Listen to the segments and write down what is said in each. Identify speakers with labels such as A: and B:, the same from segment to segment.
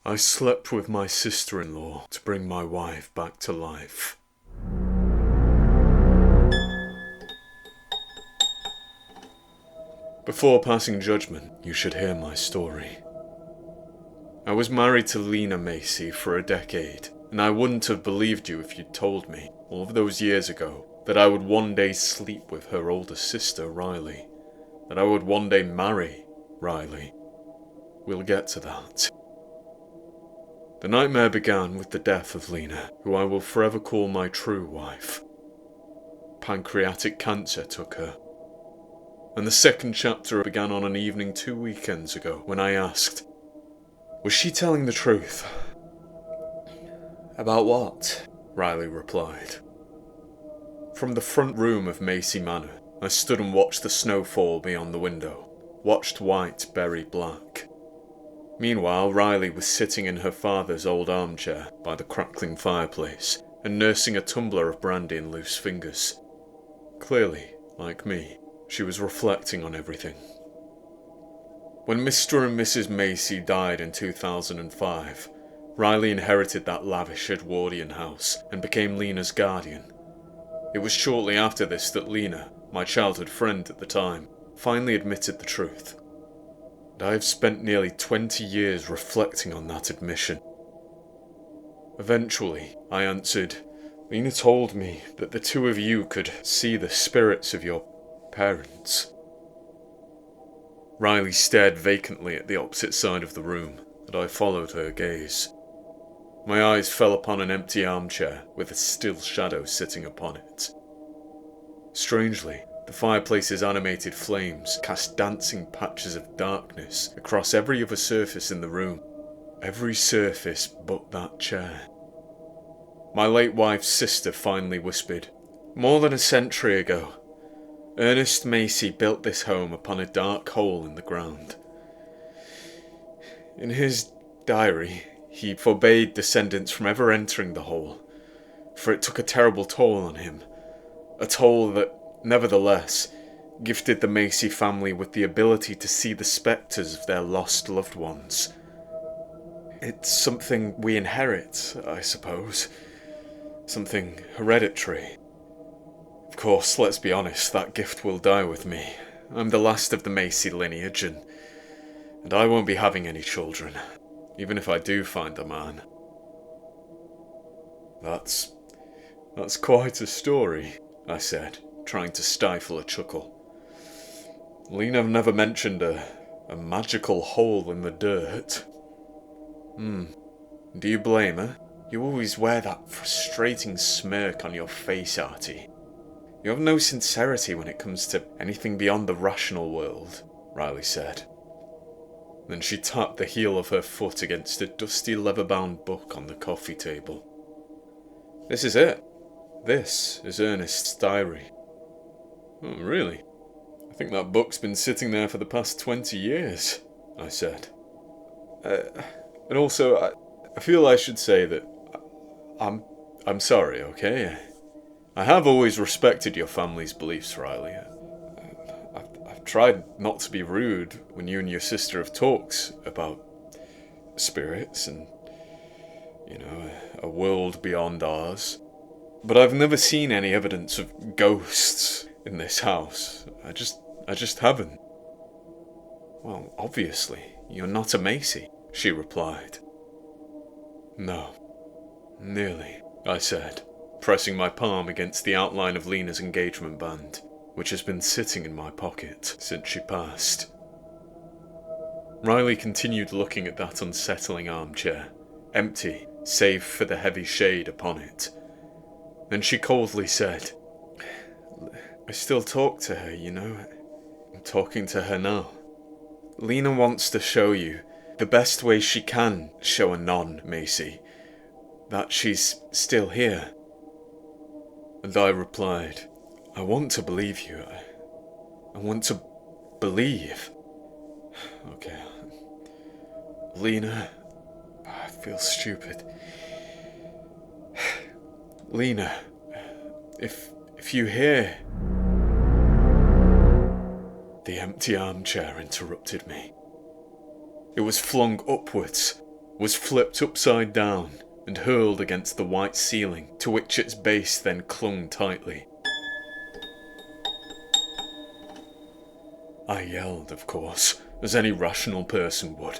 A: I slept with my sister-in-law to bring my wife back to life. Before passing judgment, you should hear my story. I was married to Lena Macy for a decade, and I wouldn't have believed you if you'd told me, all of those years ago, that I would one day sleep with her older sister, Riley. That I would one day marry Riley. We'll get to that. The nightmare began with the death of Lena, who I will forever call my true wife. Pancreatic cancer took her. And the second chapter began on an evening 2 weekends ago when I asked, was she telling the truth?
B: About what?
A: Riley replied. From the front room of Macy Manor, I stood and watched the snow fall beyond the window, watched white bury black. Meanwhile, Riley was sitting in her father's old armchair by the crackling fireplace and nursing a tumbler of brandy in loose fingers. Clearly, like me, she was reflecting on everything. When Mr. and Mrs. Macy died in 2005, Riley inherited that lavish Edwardian house and became Lena's guardian. It was shortly after this that Lena, my childhood friend at the time, finally admitted the truth. And I have spent nearly 20 years reflecting on that admission. Eventually, I answered, Lena told me that the two of you could see the spirits of your parents. Riley stared vacantly at the opposite side of the room, and I followed her gaze. My eyes fell upon an empty armchair with a still shadow sitting upon it. Strangely, the fireplace's animated flames cast dancing patches of darkness across every other surface in the room. Every surface but that chair. My late wife's sister finally whispered, more than a century ago, Ernest Macy built this home upon a dark hole in the ground. In his diary, he forbade descendants from ever entering the hole, for it took a terrible toll on him, a toll that, nevertheless, gifted the Macy family with the ability to see the spectres of their lost loved ones. It's something we inherit, I suppose. Something hereditary. Of course, let's be honest, that gift will die with me. I'm the last of the Macy lineage, and I won't be having any children, even if I do find a man. That's quite a story, I said, trying to stifle a chuckle. Lena never mentioned a magical hole in the dirt. Do you blame her? You always wear that frustrating smirk on your face, Artie. You have no sincerity when it comes to anything beyond the rational world, Riley said. Then she tapped the heel of her foot against a dusty leather-bound book on the coffee table. This is it. This is Ernest's diary. Oh, really? I think that book's been sitting there for the past 20 years, I said. And also, I feel I should say that I'm sorry, okay? I have always respected your family's beliefs, Riley. I've tried not to be rude when you and your sister have talked about spirits and, a world beyond ours. But I've never seen any evidence of ghosts in this house. I just haven't. Well, obviously, you're not a Macy, she replied. No, nearly, I said, pressing my palm against the outline of Lena's engagement band, which has been sitting in my pocket since she passed. Riley continued looking at that unsettling armchair, empty save for the heavy shade upon it. Then she coldly said, I still talk to her, I'm talking to her now. Lena wants to show you the best way she can show a non-Macy that she's still here. And I replied, I want to believe you. I want to believe. Okay. Lena, I feel stupid. Lena, if you hear... The empty armchair interrupted me. It was flung upwards, was flipped upside down and hurled against the white ceiling, to which its base then clung tightly. I yelled, of course, as any rational person would.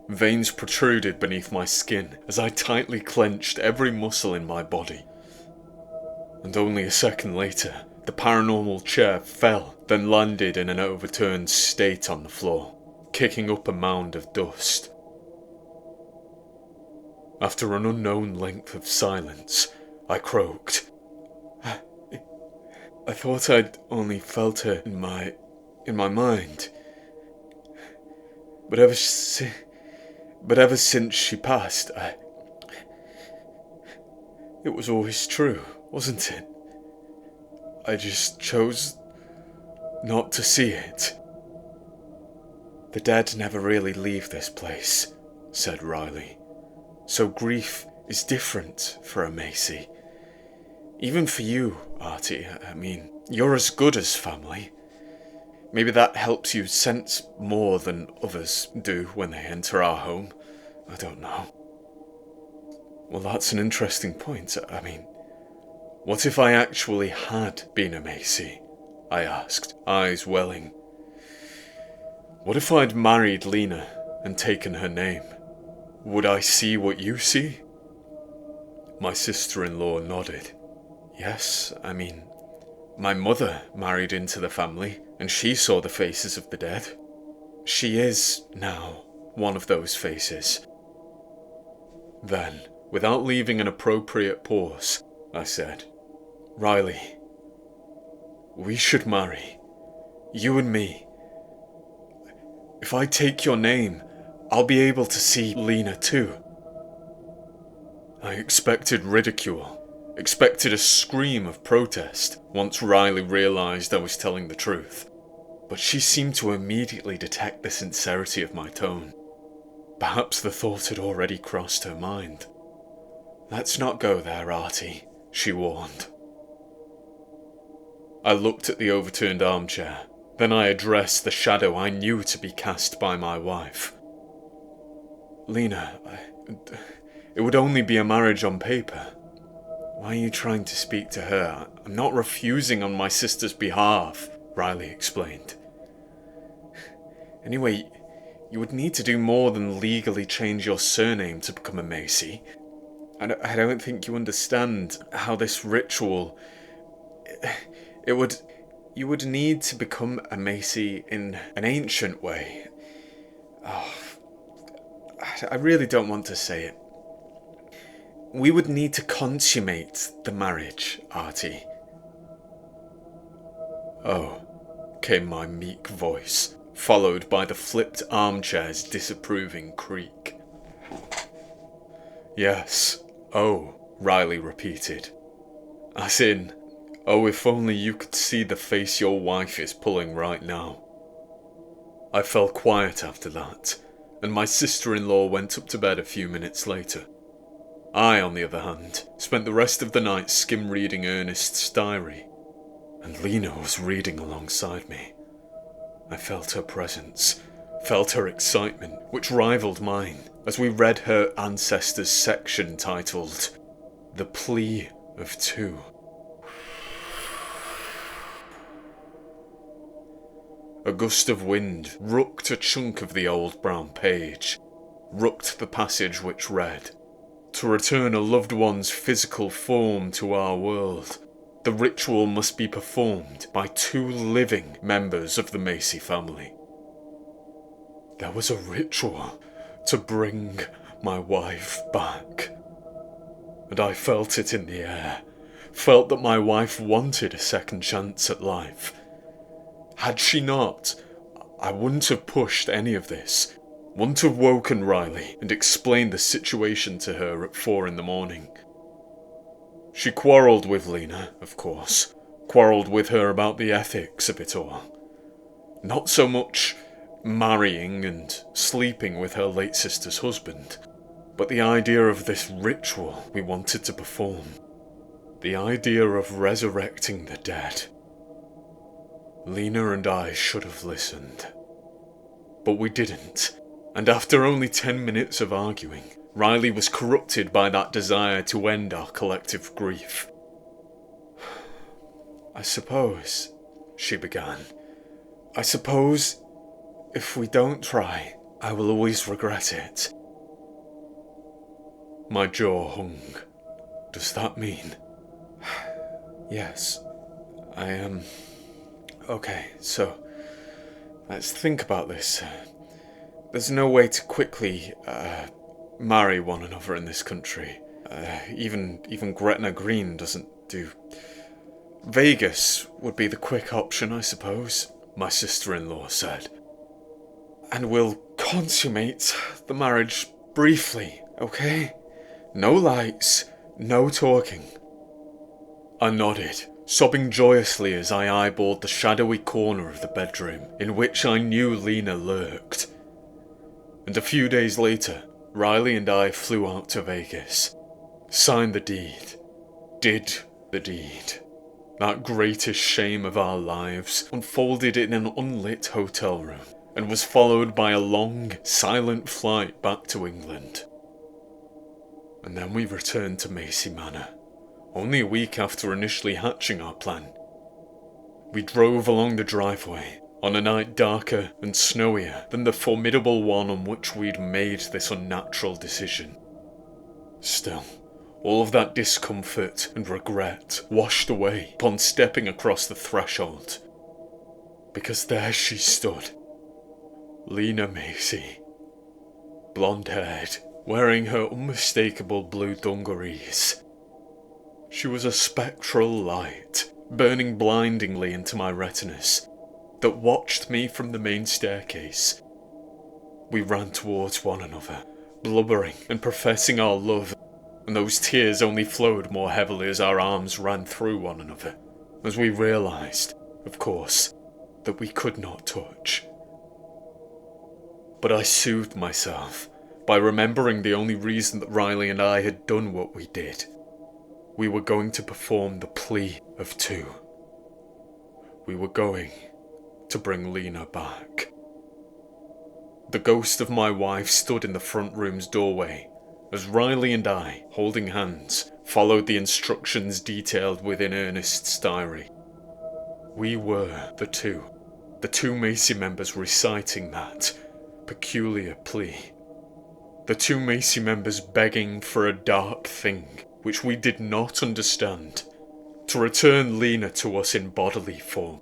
A: Veins protruded beneath my skin as I tightly clenched every muscle in my body. And only a second later, the paranormal chair fell, then landed in an overturned state on the floor, kicking up a mound of dust. After an unknown length of silence, I croaked. I thought I'd only felt her in my mind. But ever since she passed, it was always true, wasn't it? I just chose not to see it. The dead never really leave this place, said Riley. So grief is different for a Macy. Even for you, Artie. I mean, you're as good as family. Maybe that helps you sense more than others do when they enter our home. I don't know. Well, that's an interesting point. I mean, what if I actually had been a Macy? I asked, eyes welling. What if I'd married Lena and taken her name? Would I see what you see? My sister-in-law nodded. Yes, I mean, my mother married into the family, and she saw the faces of the dead. She is, now, one of those faces. Then, without leaving an appropriate pause, I said, Riley, we should marry. You and me. If I take your name, I'll be able to see Lena too. I expected ridicule, expected a scream of protest once Riley realised I was telling the truth. But she seemed to immediately detect the sincerity of my tone. Perhaps the thought had already crossed her mind. Let's not go there, Artie, she warned. I looked at the overturned armchair. Then I addressed the shadow I knew to be cast by my wife. Lena, it would only be a marriage on paper. Why are you trying to speak to her? I'm not refusing on my sister's behalf, Riley explained. Anyway, you would need to do more than legally change your surname to become a Macy. I don't think you understand how this ritual... You would need to become a Macy in an ancient way. Oh, I really don't want to say it. We would need to consummate the marriage, Artie. Oh, came my meek voice, followed by the flipped armchair's disapproving creak. Yes, oh, Riley repeated. As in, oh, if only you could see the face your wife is pulling right now. I fell quiet after that, and my sister-in-law went up to bed a few minutes later. I, on the other hand, spent the rest of the night skim-reading Ernest's diary, and Lena was reading alongside me. I felt her presence, felt her excitement, which rivaled mine, as we read her ancestors' section titled, The Plea of Two. A gust of wind rooked a chunk of the old brown page, rooked the passage which read, To return a loved one's physical form to our world, the ritual must be performed by 2 living members of the Macy family. There was a ritual to bring my wife back. And I felt it in the air, felt that my wife wanted a second chance at life. Had she not, I wouldn't have pushed any of this, wouldn't have woken Riley and explained the situation to her at 4 a.m. She quarrelled with Lena, of course, quarrelled with her about the ethics of it all. Not so much marrying and sleeping with her late sister's husband, but the idea of this ritual we wanted to perform. The idea of resurrecting the dead. Lena and I should have listened. But we didn't, And after only 10 minutes of arguing, Riley was corrupted by that desire to end our collective grief. "I suppose," she began, "I suppose if we don't try, I will always regret it." My jaw hung. "Does that mean?" "Yes, I am. Okay, so let's think about this. There's no way to quickly marry one another in this country. Even Gretna Green doesn't do. Vegas would be the quick option, I suppose," my sister-in-law said. "And we'll consummate the marriage briefly, okay? No lights, no talking." I nodded, sobbing joyously as I eyeballed the shadowy corner of the bedroom in which I knew Lena lurked. And a few days later, Riley and I flew out to Vegas, signed the deed, did the deed. That greatest shame of our lives unfolded in an unlit hotel room and was followed by a long, silent flight back to England. And then we returned to Macy Manor, only a week after initially hatching our plan. We drove along the driveway on a night darker and snowier than the formidable one on which we'd made this unnatural decision. Still, all of that discomfort and regret washed away upon stepping across the threshold. Because there she stood, Lena Macy, blonde-haired, wearing her unmistakable blue dungarees. She was a spectral light, burning blindingly into my retinas, that watched me from the main staircase. We ran towards one another, blubbering and professing our love, and those tears only flowed more heavily as our arms ran through one another, as we realised, of course, that we could not touch. But I soothed myself by remembering the only reason that Riley and I had done what we did. We were going to perform the Plea of Two. We were going to bring Lena back. The ghost of my wife stood in the front room's doorway as Riley and I, holding hands, followed the instructions detailed within Ernest's diary. We were the two Macy members reciting that peculiar plea. The two Macy members begging for a dark thing which we did not understand, to return Lena to us in bodily form.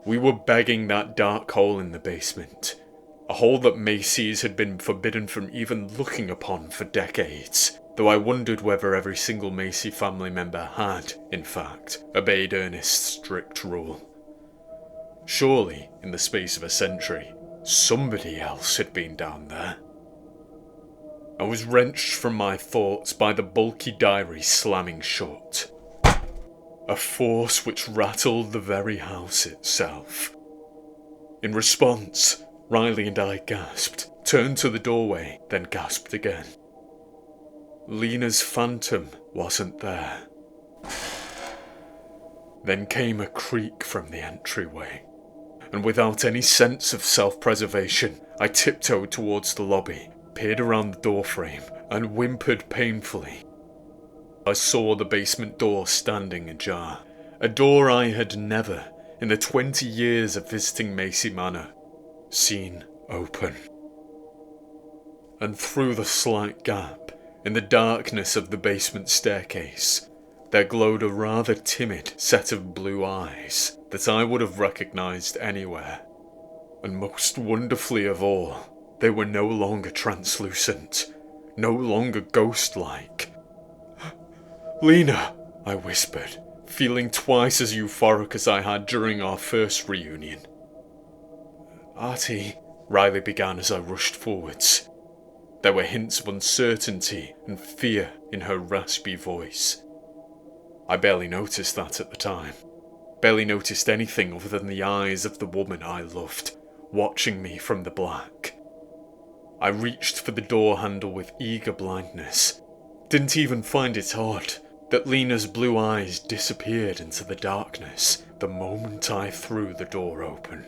A: We were begging that dark hole in the basement, a hole that Macy's had been forbidden from even looking upon for decades, though I wondered whether every single Macy family member had, in fact, obeyed Ernest's strict rule. Surely, in the space of a century, somebody else had been down there. I was wrenched from my thoughts by the bulky diary slamming shut. A force which rattled the very house itself. In response, Riley and I gasped, turned to the doorway, then gasped again. Lena's phantom wasn't there. Then came a creak from the entryway, and without any sense of self-preservation, I tiptoed towards the lobby, peered around the doorframe, and whimpered painfully. I saw the basement door standing ajar, a door I had never, in the 20 years of visiting Macy Manor, seen open. And through the slight gap, in the darkness of the basement staircase, there glowed a rather timid set of blue eyes that I would have recognised anywhere. And most wonderfully of all, they were no longer translucent, no longer ghost-like. "Lena," I whispered, feeling twice as euphoric as I had during our first reunion. "Artie," Riley began as I rushed forwards. There were hints of uncertainty and fear in her raspy voice. I barely noticed that at the time. Barely noticed anything other than the eyes of the woman I loved, watching me from the black. I reached for the door handle with eager blindness. Didn't even find it odd that Lena's blue eyes disappeared into the darkness the moment I threw the door open.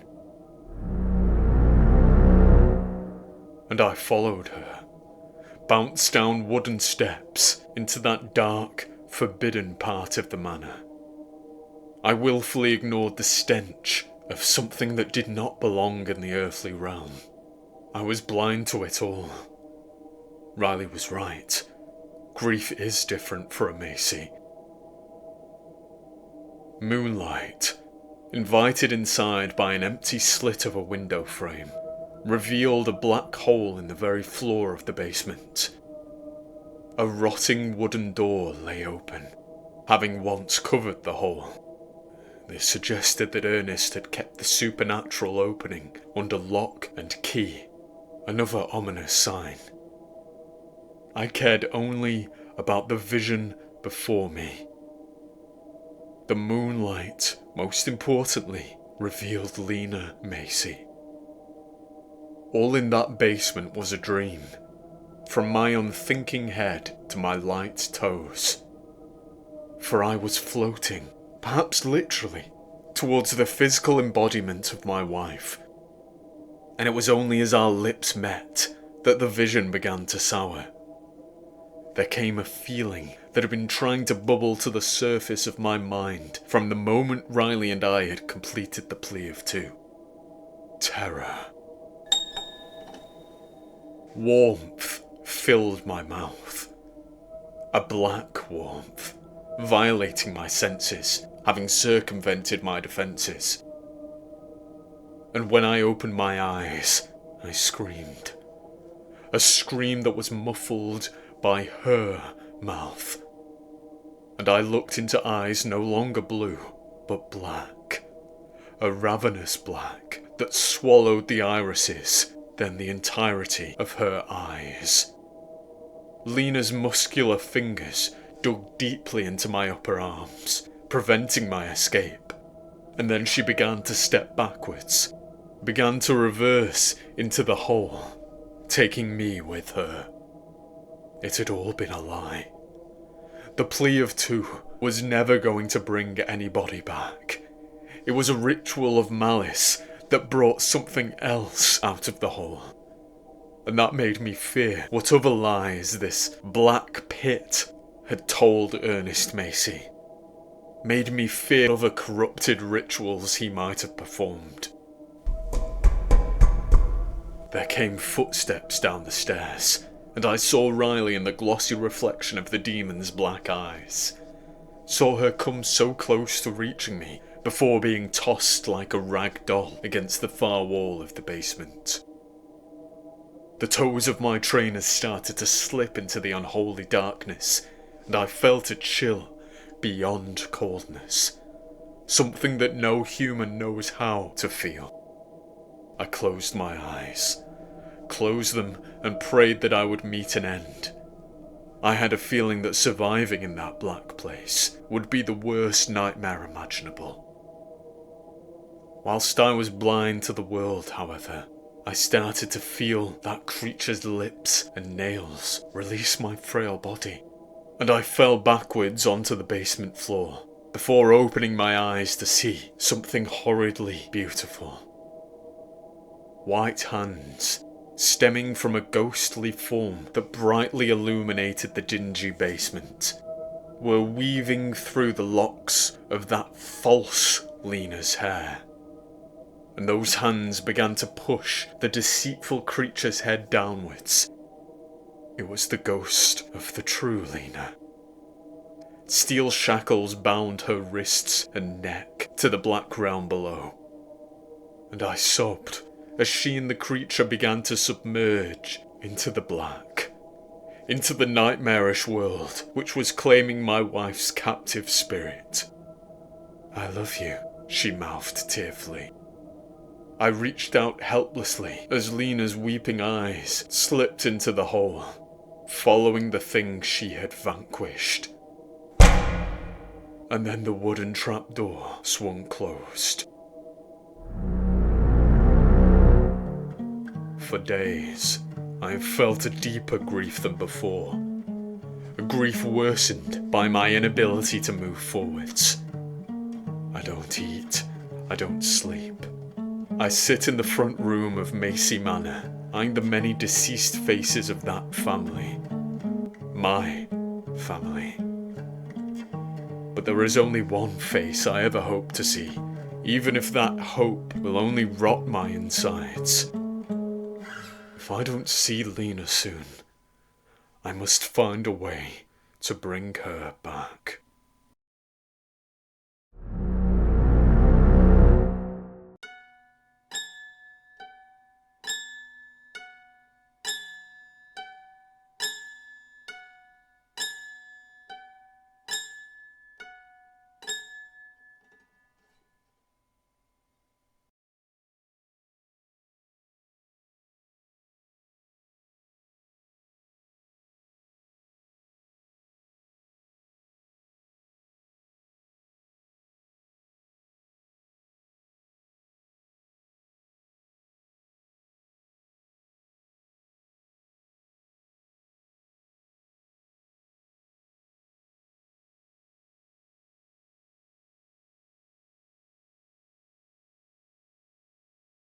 A: and I followed her, bounced down wooden steps into that dark, forbidden part of the manor. I willfully ignored the stench of something that did not belong in the earthly realm. I was blind to it all. Riley was right. Grief is different for a Macy. Moonlight, invited inside by an empty slit of a window frame, revealed a black hole in the very floor of the basement. A rotting wooden door lay open, having once covered the hole. This suggested that Ernest had kept the supernatural opening under lock and key, another ominous sign. I cared only about the vision before me. The moonlight, most importantly, revealed Lena Macy. All in that basement was a dream, from my unthinking head to my light toes. For I was floating, perhaps literally, towards the physical embodiment of my wife. And it was only as our lips met that the vision began to sour. There came a feeling that had been trying to bubble to the surface of my mind from the moment Riley and I had completed the Plea of Two. Terror. Warmth filled my mouth. A black warmth, violating my senses, having circumvented my defences. And when I opened my eyes, I screamed. A scream that was muffled by her mouth. And I looked into eyes no longer blue, but black. A ravenous black that swallowed the irises, then the entirety of her eyes. Lena's muscular fingers dug deeply into my upper arms, preventing my escape. And then she began to step backwards, began to reverse into the hole, taking me with her. It had all been a lie. The Plea of Two was never going to bring anybody back. It was a ritual of malice that brought something else out of the hole. And that made me fear what other lies this black pit had told Ernest Macy. Made me fear other corrupted rituals he might have performed. There came footsteps down the stairs, and I saw Riley in the glossy reflection of the demon's black eyes. Saw her come so close to reaching me before being tossed like a rag doll against the far wall of the basement. The toes of my trainers started to slip into the unholy darkness, and I felt a chill beyond coldness. Something that no human knows how to feel. I closed my eyes. Closed them and prayed that I would meet an end. I had a feeling that surviving in that black place would be the worst nightmare imaginable. Whilst I was blind to the world, however, I started to feel that creature's lips and nails release my frail body, and I fell backwards onto the basement floor before opening my eyes to see something horridly beautiful. White hands, stemming from a ghostly form that brightly illuminated the dingy basement, were weaving through the locks of that false Lena's hair. And those hands began to push the deceitful creature's head downwards. It was the ghost of the true Lena. Steel shackles bound her wrists and neck to the black realm below. And I sobbed as she and the creature began to submerge into the black, into the nightmarish world which was claiming my wife's captive spirit. "I love you," she mouthed tearfully. I reached out helplessly as Lena's weeping eyes slipped into the hole, following the thing she had vanquished. And then the wooden trapdoor swung closed. For days, I have felt a deeper grief than before. A grief worsened by my inability to move forwards. I don't eat, I don't sleep. I sit in the front room of Macy Manor, eyeing the many deceased faces of that family. My family. But there is only one face I ever hope to see, even if that hope will only rot my insides. If I don't see Lena soon, I must find a way to bring her back.